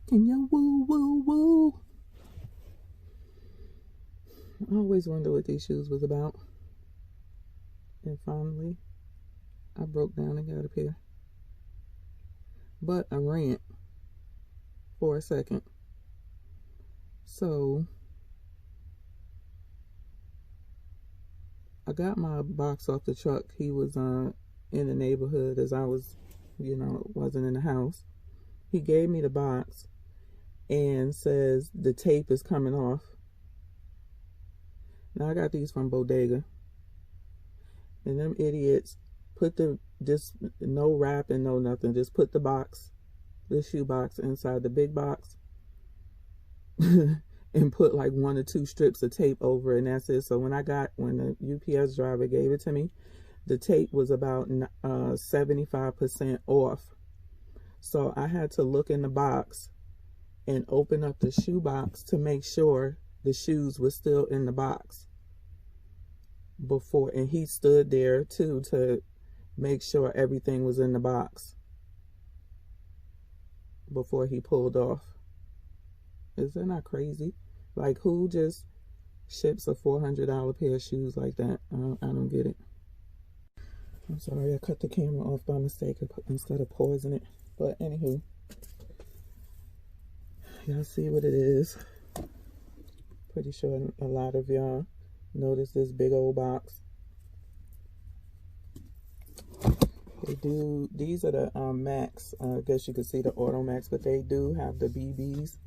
Can you woo woo woo? I always wonder what these shoes was about. And finally, I broke down and got a pair. But I ran for a second. So I got my box off the truck. He was in the neighborhood as I was, wasn't in the house. He gave me the box and says the tape is coming off. Now I got these from Bodega. And them idiots put just no wrap and no nothing. Just put the shoe box inside the big box and put like 1 or 2 strips of tape over it, and that's it. So when the UPS driver gave it to me, the tape was about 75% off. So I had to look in the box and open up the shoe box to make sure the shoes were still in the box before, and he stood there too to make sure everything was in the box before he pulled off. Is that not crazy? Like, who just ships a $400 pair of shoes like that? I don't get it. I'm sorry, I cut the camera off by mistake instead of pausing it. But anywho, y'all see what it is. Pretty sure a lot of y'all notice this big old box. These are the Max. I guess you can see the AutoMax, but they do have the BBs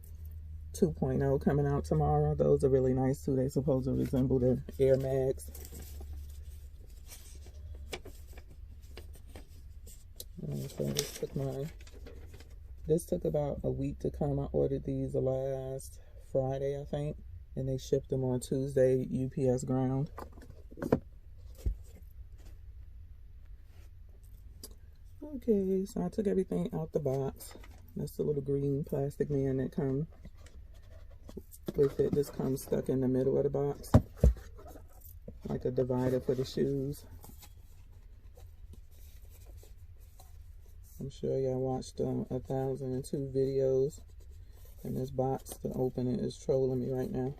2.0 coming out tomorrow. Those are really nice too. They supposed to resemble the Air Max. So this took about a week to come. I ordered these last Friday, I think, and they shipped them on Tuesday, UPS ground. Okay, so I took everything out the box. That's the little green plastic man that comes with it. This comes stuck in the middle of the box, like a divider for the shoes. I'm sure y'all watched 1,002 videos, and this box to open it is trolling me right now.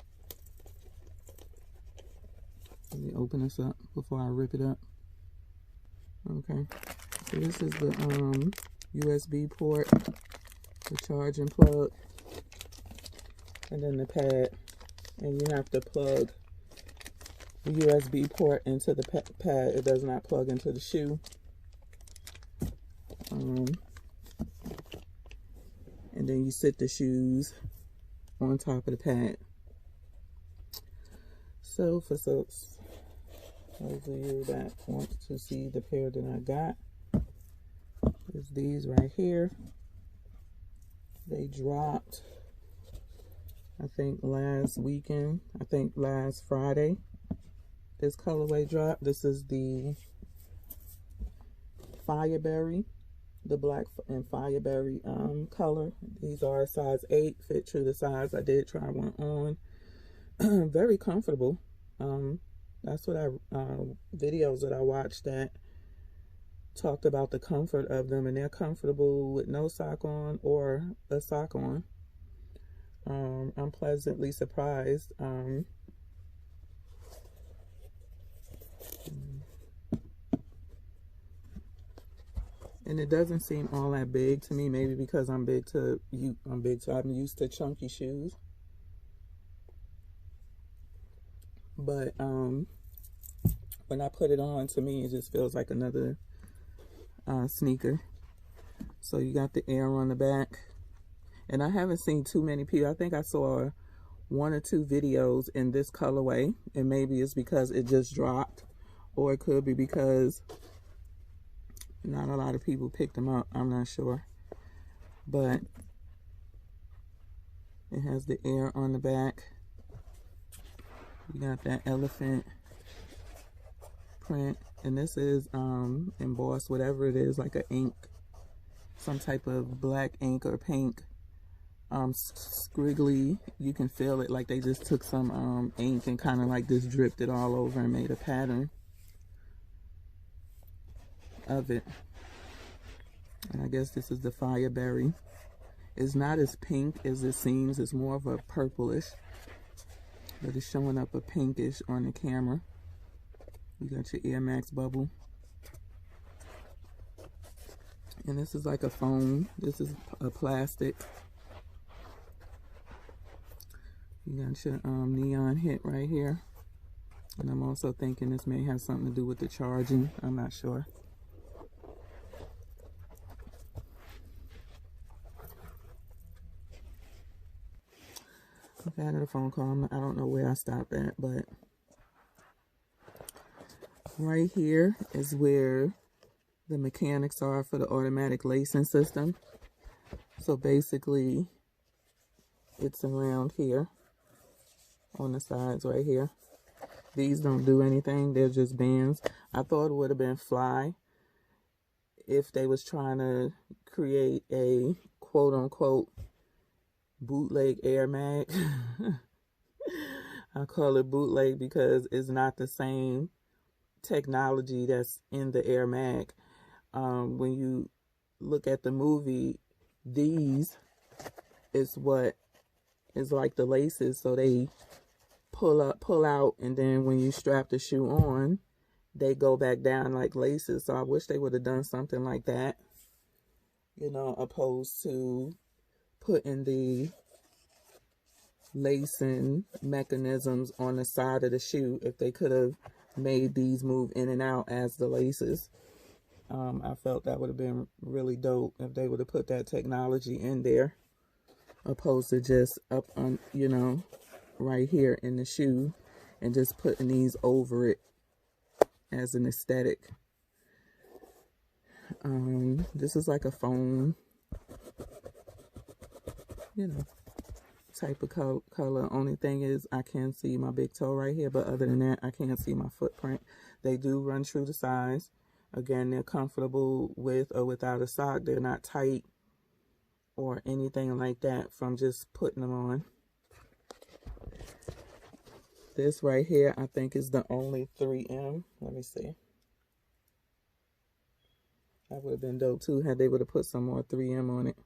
Let me open this up before I rip it up. Okay, so this is the USB port, the charging plug, and then the pad. And you have to plug the USB port into the pad. It does not plug into the shoe. And then you sit the shoes on top of the pad. So for those of you that want to see the pair that I got, is these right here. They dropped, I think last weekend, I think last Friday. This colorway dropped. This is the Fireberry, the black and Fireberry color. These are size 8, fit true to size. I did try one on. Very comfortable. That's what videos that I watched that talked about the comfort of them, and they're comfortable with no sock on or a sock on. I'm pleasantly surprised. And it doesn't seem all that big to me, maybe because I'm used to chunky shoes. But when I put it on, to me, it just feels like another sneaker. So you got the air on the back. And I haven't seen too many people. I think I saw 1 or 2 videos in this colorway. And maybe it's because it just dropped. Or it could be because not a lot of people picked them up. I'm not sure. But it has the air on the back. You got that elephant print. And this is embossed, whatever it is, like an ink. Some type of black ink or pink. Scriggly. You can feel it like they just took some ink and kind of like just dripped it all over and made a pattern of it. And I guess this is the Fireberry. It's not as pink as it seems. It's more of a purplish, but it's showing up a pinkish on the camera. You got your AutoMax bubble. And this is like a foam. This is a plastic. You got your neon hit right here. And I'm also thinking this may have something to do with the charging. I'm not sure. I've had a phone call. I don't know where I stopped at, but right here is where the mechanics are for the automatic lacing system. So basically, it's around here on the sides right here. These don't do anything. They're just bands. I thought it would have been fly if they was trying to create a quote-unquote bootleg air mag. I call it bootleg because it's not the same technology that's in the air mag. When you look at the movie, these is what is like the laces, so they pull out, and then when you strap the shoe on, they go back down like laces. So I wish they would have done something like that, you know, opposed to putting the lacing mechanisms on the side of the shoe. If they could have made these move in and out as the laces, I felt that would have been really dope if they would have put that technology in there, opposed to just up on, you know, right here in the shoe and just putting these over it as an aesthetic. This is like a foam, you know, type of color. Only thing is I can see my big toe right here, but other than that, I can't see my footprint. They do run true to size. Again, they're comfortable with or without a sock. They're not tight or anything like that from just putting them on. This right here, I think, is the only 3M. Let me see. That would have been dope too had they would have put some more 3M on it.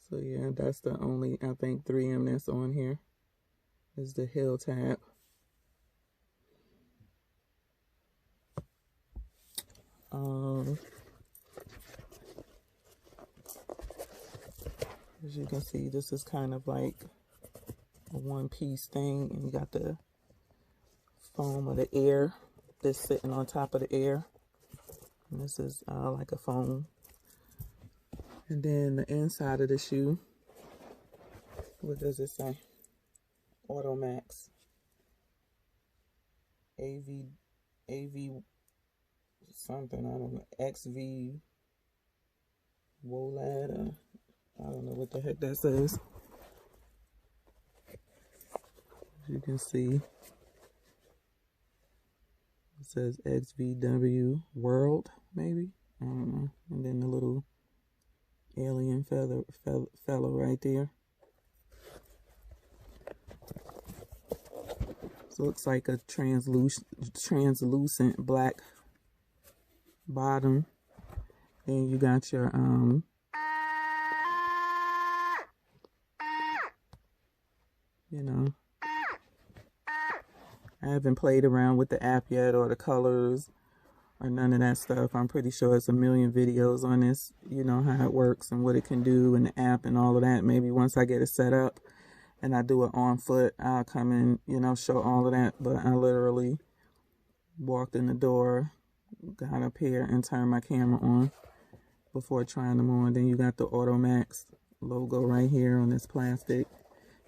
So yeah, that's the only, I think, 3M that's on here is the heel tab. As you can see, this is kind of like a one-piece thing, and you got the foam of the air that's sitting on top of the air. And this is like a foam. And then the inside of the shoe, what does it say? AutoMax. AV something, I don't know. XV Wolad. I don't know what the heck that says. As you can see, it says XVW World, maybe. I don't know. And then the little alien fellow right there. So it looks like a translucent black bottom. Then you got your you know, I haven't played around with the app yet or the colors or none of that stuff. I'm pretty sure it's a million videos on this, you know, how it works and what it can do and the app and all of that. Maybe once I get it set up and I do it on foot, I'll come in, you know, show all of that. But I literally walked in the door, got up here and turned my camera on before trying them on. Then you got the AutoMax logo right here on this plastic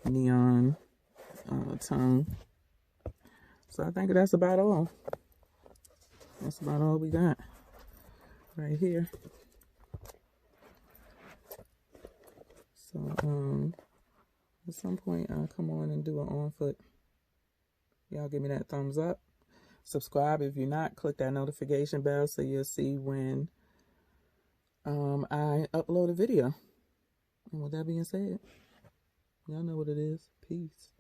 neon tongue. So I think that's about all. That's about all we got right here. So at some point I'll come on and do an on foot. Y'all give me that thumbs up. Subscribe if you're not. Click that notification bell so you'll see when I upload a video. And with that being said, y'all know what it is. Peace.